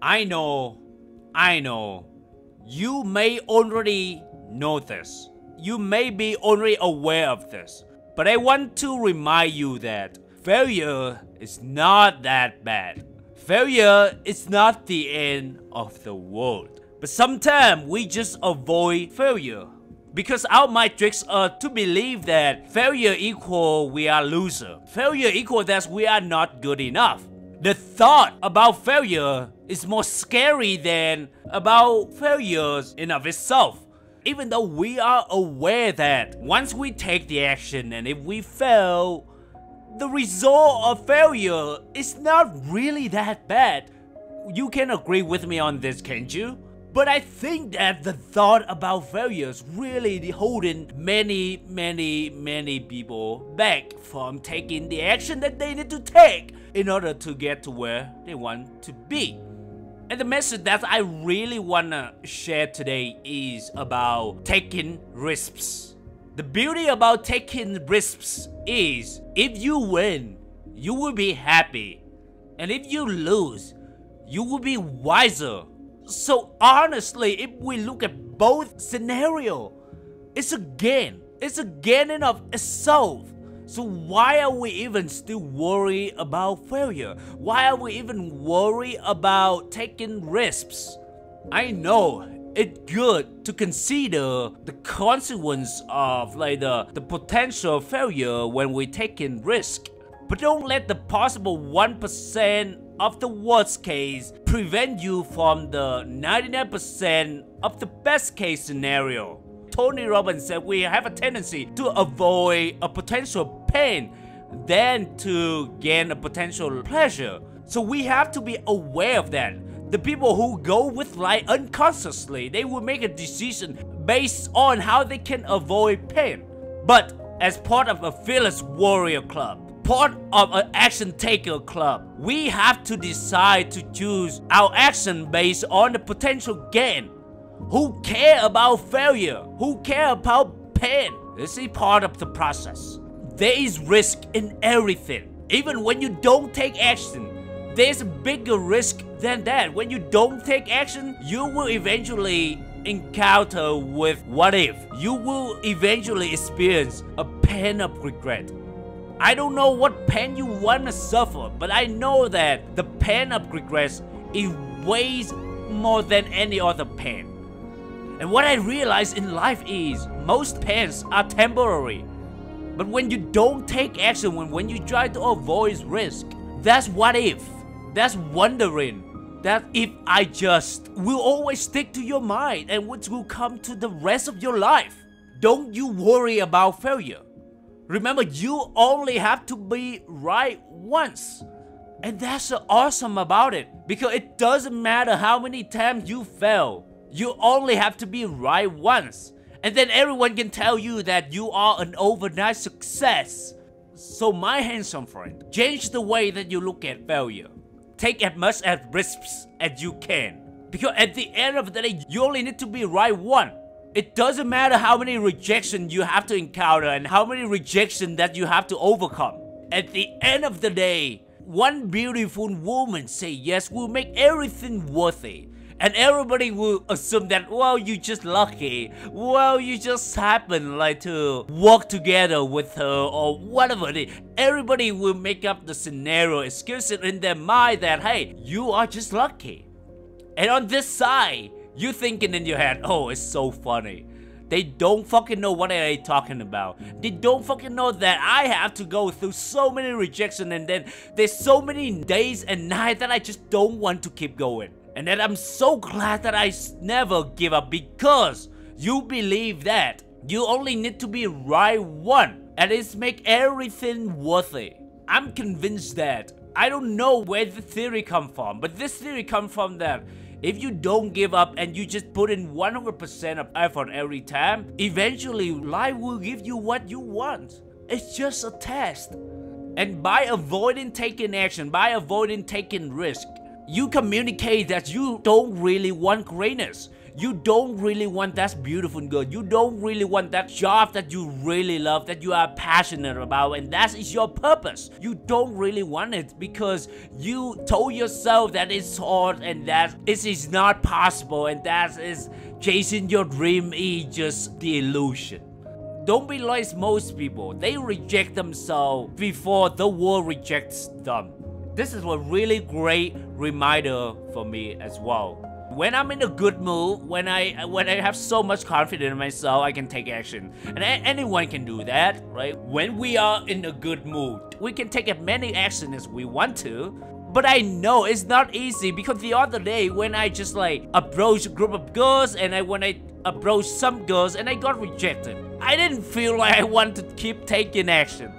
I know, you may already know this. You may be already aware of this. But I want to remind you that failure is not that bad. Failure is not the end of the world. But sometimes we just avoid failure. Because our mind tricks us to believe that failure equals we are loser. Failure equals that we are not good enough. The thought about failure is more scary than about failures in of itself. Even though we are aware that once we take the action and if we fail, the result of failure is not really that bad. You can agree with me on this, can't you? But I think that the thought about failure is really holding many people back from taking the action that they need to take in order to get to where they want to be. And the message that I really wanna share today is about taking risks. The beauty about taking risks is if you win, you will be happy. And if you lose, you will be wiser. So honestly, if we look at both scenarios, it's a gain. It's a gain in of itself. So why are we even still worried about failure? Why are we even worried about taking risks? I know it's good to consider the consequence of the potential failure when we taking risk. But don't let the possible 1% of the worst case prevent you from the 99% of the best case scenario. Tony Robbins said we have a tendency to avoid a potential pain than to gain a potential pleasure. So we have to be aware of that. The people who go with life unconsciously, they will make a decision based on how they can avoid pain. But as part of a Fearless Warrior Club, part of an Action Taker Club, we have to decide to choose our action based on the potential gain. Who care about failure? Who care about pain? This is part of the process. There is risk in everything. Even when you don't take action, there's a bigger risk than that. When you don't take action, you will eventually encounter with what if. You will eventually experience a pain of regret. I don't know what pain you want to suffer, but I know that the pain of regret is weighs more than any other pain. And what I realize in life is most pains are temporary. But when you don't take action, when you try to avoid risk, that's what if. That's wondering. That if I just will always stick to your mind and which will come to the rest of your life. Don't you worry about failure. Remember, you only have to be right once. And that's so awesome about it. Because it doesn't matter how many times you fail. You only have to be right once. And then everyone can tell you that you are an overnight success. So my handsome friend, change the way that you look at failure. Take as much as risks as you can. Because at the end of the day, you only need to be right one. It doesn't matter how many rejections you have to encounter and how many rejections that you have to overcome. At the end of the day, one beautiful woman say yes will make everything worth it. And everybody will assume that, well, you just lucky. Well, you just happen to work together with her or whatever it is. Everybody will make up the scenario, excuses in their mind that, hey, you are just lucky. And on this side, you thinking in your head, oh, it's so funny. They don't fucking know what are they talking about. They don't fucking know that I have to go through so many rejections and then there's so many days and nights that I just don't want to keep going. And that I'm so glad that I never give up because you believe that you only need to be right one and it's make everything worth it. I'm convinced that. I don't know where the theory come from, but this theory come from that if you don't give up and you just put in 100% of effort every time, eventually life will give you what you want. It's just a test. And by avoiding taking action, by avoiding taking risk, You communicate that you don't really want greatness. You don't really want that beautiful girl. You don't really want that job that you really love, that you are passionate about, and that is your purpose. You don't really want it because you told yourself that it's hard and that it is not possible, and that is chasing your dream is just the illusion. Don't be like most people. They reject themselves before the world rejects them. This is a really great reminder for me as well. When I'm in a good mood, when I have so much confidence in myself, I can take action. And anyone can do that, right? When we are in a good mood, we can take as many actions as we want to. But I know it's not easy because the other day when I just like approached a group of girls and when I approached some girls and I got rejected, I didn't feel like I want to keep taking action.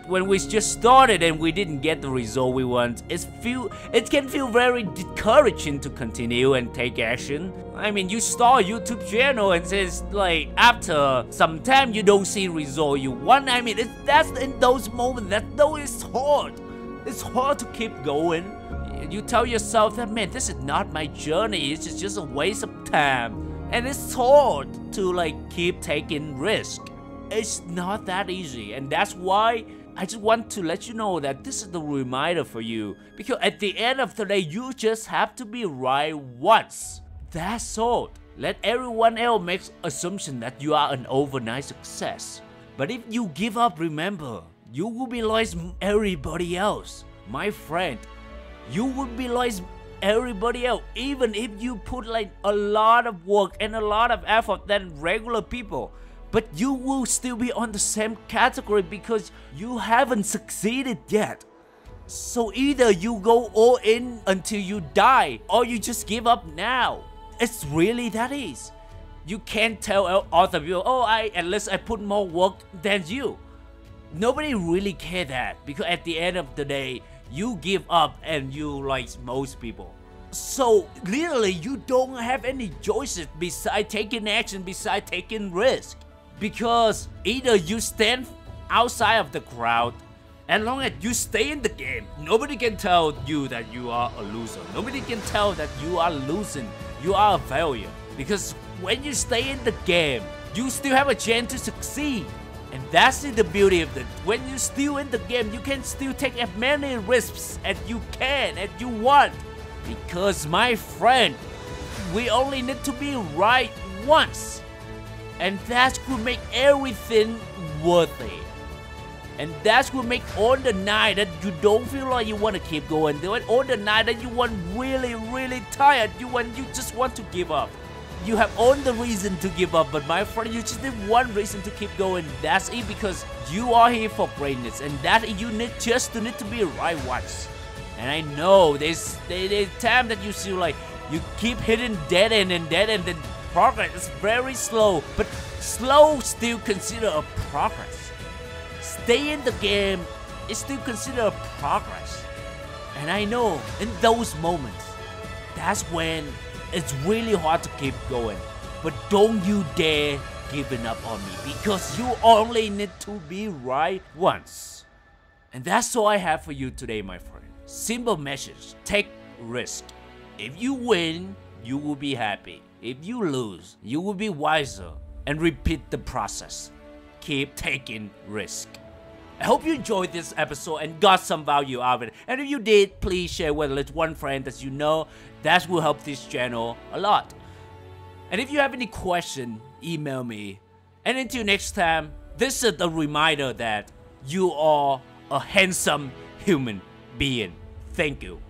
When we just started and we didn't get the result we want, it can feel very discouraging to continue and take action. I mean, you start a YouTube channel and says like after some time you don't see result you want. I mean, that's in those moments that though it's hard. It's hard to keep going. You tell yourself that, man, this is not my journey. It's just a waste of time. And it's hard to like keep taking risk. It's not that easy, and that's why I just want to let you know that this is the reminder for you. Because at the end of the day, you just have to be right once. That's all. Let everyone else make assumption that you are an overnight success. But if you give up, remember, you will be like everybody else. My friend, you will be like everybody else. Even if you put like a lot of work and a lot of effort than regular people. But you will still be on the same category because you haven't succeeded yet. So either you go all in until you die or you just give up now. It's really that easy. You can't tell other people, oh, at least I put more work than you. Nobody really cares that because at the end of the day, you give up and you like most people. So literally you don't have any choices besides taking action, besides taking risk. Because either you stand outside of the crowd, as long as you stay in the game, nobody can tell you that you are a loser. Nobody can tell that you are losing, you are a failure. Because when you stay in the game, you still have a chance to succeed. And that's the beauty of it. When you're still in the game, you can still take as many risks as you can, as you want. Because my friend, we only need to be right once. And that could make everything worth it. And that will make all the night that you don't feel like you want to keep going. All the night that you want really tired, you just want to give up. You have all the reason to give up, but my friend, you just need one reason to keep going. That's it, because you are here for greatness, and that you need to be right once. And I know there's time that you feel like you keep hitting dead end and then progress is very slow, but slow still consider a progress. Stay in the game is still considered a progress. And I know in those moments, that's when it's really hard to keep going. But don't you dare giving up on me, because you only need to be right once. And that's all I have for you today, my friend. Simple message: take risk. If you win, you will be happy. If you lose, you will be wiser. And repeat the process. Keep taking risk. I hope you enjoyed this episode and got some value out of it. And if you did, please share with at least one friend that you know. That will help this channel a lot. And if you have any question, email me. And until next time, this is a reminder that you are a handsome human being. Thank you.